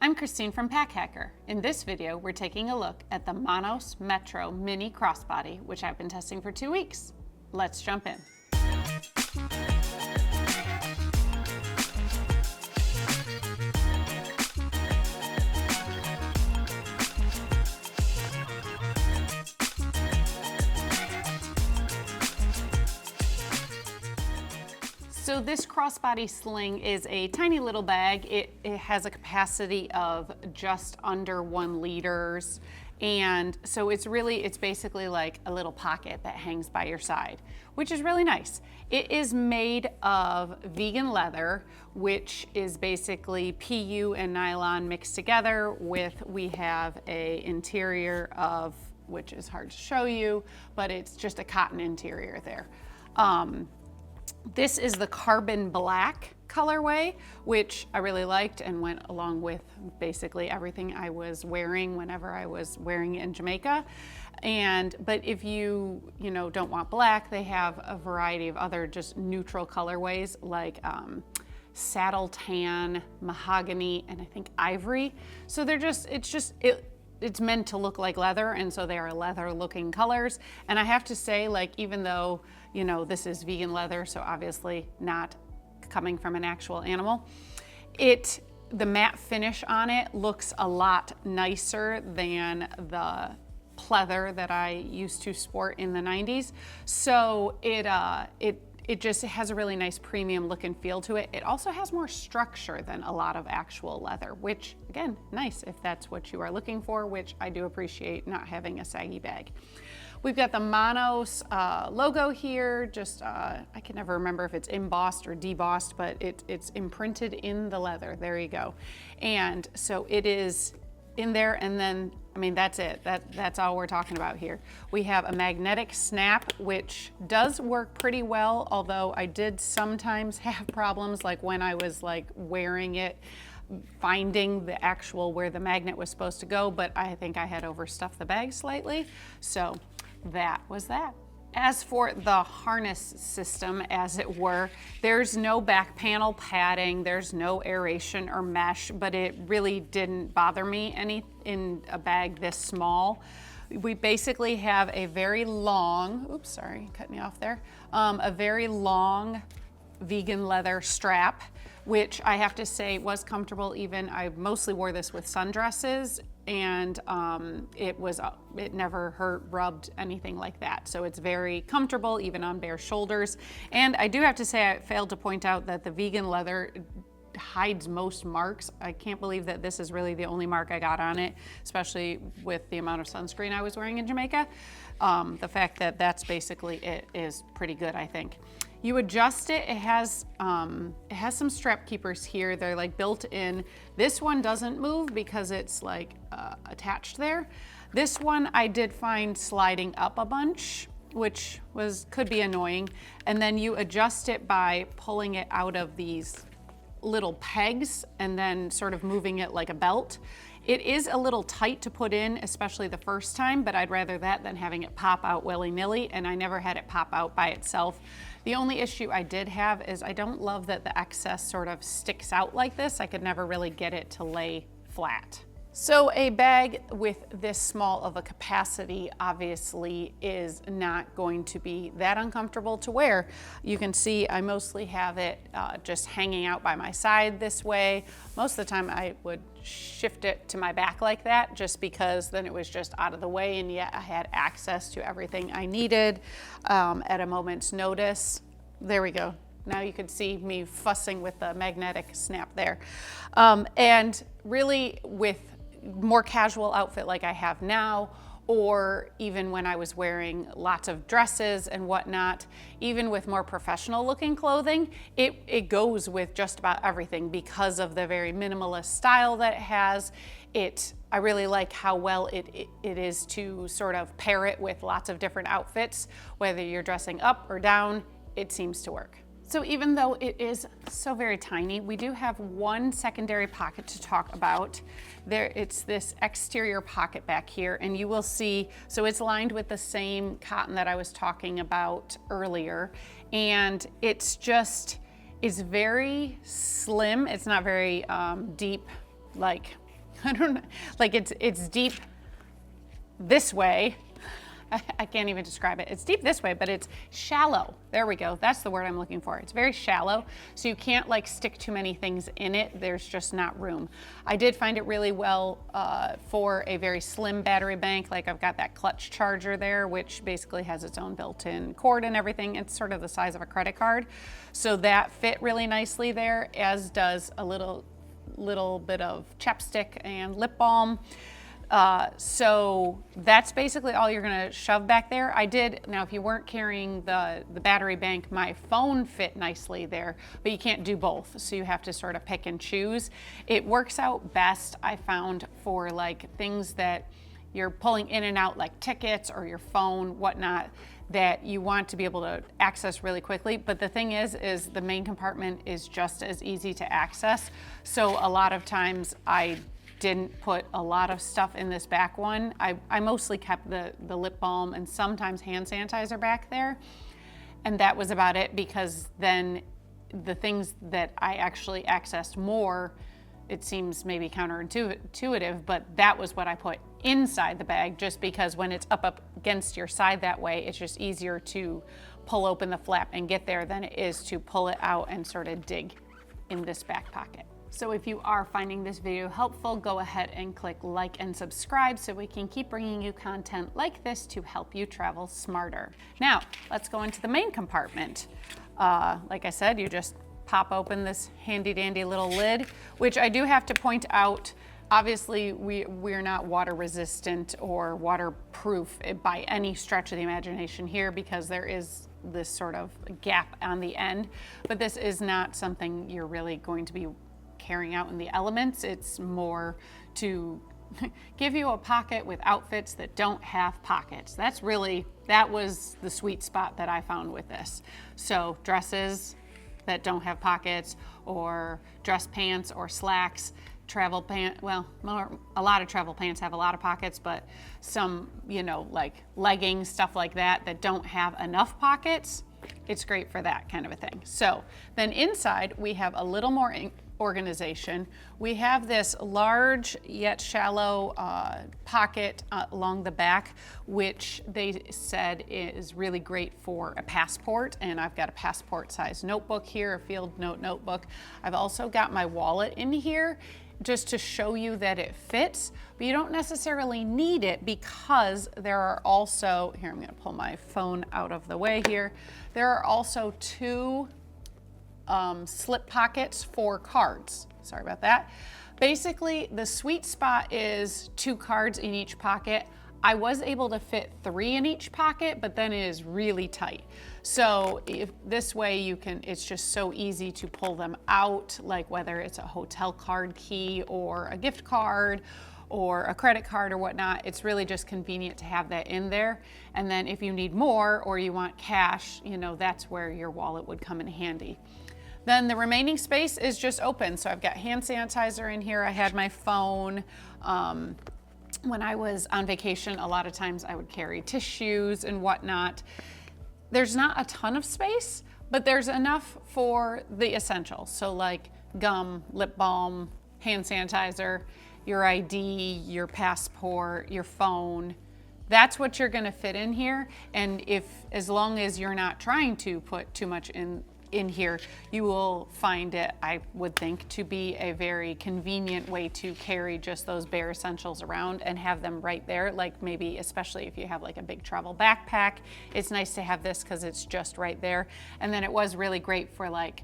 I'm Christine from Pack Hacker. In this video, we're taking a look at the Monos Metro Mini Crossbody, which I've been testing for 2 weeks. Let's jump in. So this crossbody sling is a tiny little bag. It has a capacity of just under 1 liter. And so it's basically like a little pocket that hangs by your side, which is really nice. It is made of vegan leather, which is basically PU and nylon mixed together we have a interior of, which is hard to show you, but it's just a cotton interior there. This is the carbon black colorway, which I really liked and went along with basically everything I was wearing whenever I was wearing it in Jamaica. But if you don't want black, they have a variety of other just neutral colorways like saddle tan, mahogany, and I think ivory. So it's meant to look like leather, and so they are leather looking colors. And I have to say, like, even though this is vegan leather, so obviously not coming from an actual animal, the matte finish on it looks a lot nicer than the pleather that I used to sport in the 90s. So it just has a really nice premium look and feel to it. It also has more structure than a lot of actual leather, which again, nice if that's what you are looking for, which I do appreciate not having a saggy bag. We've got the Monos logo here, I can never remember if it's embossed or debossed, but it's imprinted in the leather. There you go. And so it is in there, and then, I mean, that's it. That's all we're talking about here. We have a magnetic snap, which does work pretty well, although I did sometimes have problems, like when I was like wearing it, finding the actual where the magnet was supposed to go, but I think I had overstuffed the bag slightly. So that was that. As for the harness system, as it were, there's no back panel padding, there's no aeration or mesh, but it really didn't bother me any in a bag this small. We basically have a very long, oops, sorry, cut me off there, a very long vegan leather strap, which I have to say was comfortable. Even I mostly wore this with sundresses, and it never hurt, rubbed, anything like that. So it's very comfortable even on bare shoulders. And I do have to say, I failed to point out that the vegan leather hides most marks. I can't believe that this is really the only mark I got on it, especially with the amount of sunscreen I was wearing in Jamaica. The fact that that's basically it is pretty good, I think. You adjust it. It has some strap keepers here. They're like built in. This one doesn't move because it's like attached there. This one I did find sliding up a bunch, which could be annoying. And then you adjust it by pulling it out of these little pegs and then sort of moving it like a belt. It is a little tight to put in, especially the first time, but I'd rather that than having it pop out willy-nilly, and I never had it pop out by itself. The only issue I did have is I don't love that the excess sort of sticks out like this. I could never really get it to lay flat. So a bag with this small of a capacity obviously is not going to be that uncomfortable to wear. You can see I mostly have it just hanging out by my side this way. Most of the time I would shift it to my back like that, just because then it was just out of the way, and yet I had access to everything I needed at a moment's notice. There we go. Now you can see me fussing with the magnetic snap there. And really with more casual outfit like I have now, or even when I was wearing lots of dresses and whatnot, even with more professional looking clothing, it goes with just about everything because of the very minimalist style that it has. I really like how well it is to sort of pair it with lots of different outfits. Whether you're dressing up or down, it seems to work. So even though it is so very tiny, we do have one secondary pocket to talk about. It's this exterior pocket back here, and you will see, so it's lined with the same cotton that I was talking about earlier, and it's very slim. It's not very deep, like I don't know, like it's deep this way. I can't even describe it. It's deep this way, but it's shallow. There we go. That's the word I'm looking for. It's very shallow, so you can't like stick too many things in it. There's just not room. I did find it really well for a very slim battery bank. Like I've got that clutch charger there, which basically has its own built-in cord and everything. It's sort of the size of a credit card. So that fit really nicely there, as does a little bit of chapstick and lip balm. So that's basically all you're gonna shove back there. Now if you weren't carrying the battery bank, my phone fit nicely there, but you can't do both. So you have to sort of pick and choose. It works out best, I found, for like things that you're pulling in and out, like tickets or your phone, whatnot, that you want to be able to access really quickly. But the thing is the main compartment is just as easy to access. So a lot of times I didn't put a lot of stuff in this back one. I mostly kept the lip balm and sometimes hand sanitizer back there. And that was about it, because then the things that I actually accessed more, it seems maybe counterintuitive, but that was what I put inside the bag, just because when it's up against your side that way, it's just easier to pull open the flap and get there than it is to pull it out and sort of dig in this back pocket. So if you are finding this video helpful, go ahead and click like and subscribe so we can keep bringing you content like this to help you travel smarter. Now, let's go into the main compartment. Like I said, you just pop open this handy dandy little lid, which I do have to point out, obviously we're not water resistant or waterproof by any stretch of the imagination here, because there is this sort of gap on the end, but this is not something you're really going to be carrying out in the elements. It's more to give you a pocket with outfits that don't have pockets. That was the sweet spot that I found with this. So dresses that don't have pockets, or dress pants or slacks, travel pants, well, a lot of travel pants have a lot of pockets, but some, like leggings, stuff like that don't have enough pockets, it's great for that kind of a thing. So then inside we have a little more organization. We have this large yet shallow pocket along the back, which they said is really great for a passport, and I've got a passport size notebook here, a field notebook. I've also got my wallet in here just to show you that it fits, but you don't necessarily need it, because there are also, here I'm going to pull my phone out of the way here, there are also two slip pockets for cards. Sorry about that. Basically, the sweet spot is 2 cards in each pocket. I was able to fit 3 in each pocket, but then it is really tight. So if this way it's just so easy to pull them out, like whether it's a hotel card key or a gift card or a credit card or whatnot, it's really just convenient to have that in there. And then if you need more or you want cash, that's where your wallet would come in handy. Then the remaining space is just open. So I've got hand sanitizer in here. I had my phone. When I was on vacation, a lot of times I would carry tissues and whatnot. There's not a ton of space, but there's enough for the essentials. So like gum, lip balm, hand sanitizer, your ID, your passport, your phone. That's what you're gonna fit in here. And as long as you're not trying to put too much in here, you will find it, I would think, to be a very convenient way to carry just those bare essentials around and have them right there. Like maybe, especially if you have like a big travel backpack, it's nice to have this because it's just right there. And then it was really great for like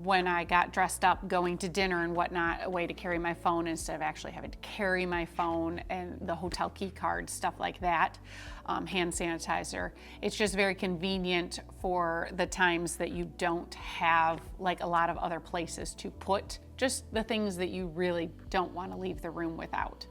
when I got dressed up going to dinner and whatnot, a way to carry my phone instead of actually having to carry my phone, and the hotel key card, stuff like that, hand sanitizer. It's just very convenient for the times that you don't have like a lot of other places to put just the things that you really don't want to leave the room without.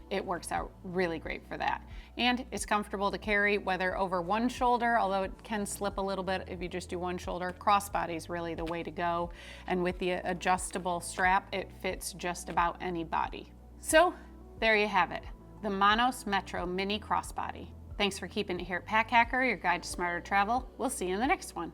It works out really great for that. And it's comfortable to carry, whether over one shoulder, although it can slip a little bit if you just do one shoulder. Crossbody is really the way to go. And with the adjustable strap, it fits just about any body. So there you have it, the Monos Metro Mini Crossbody. Thanks for keeping it here at Pack Hacker, your guide to smarter travel. We'll see you in the next one.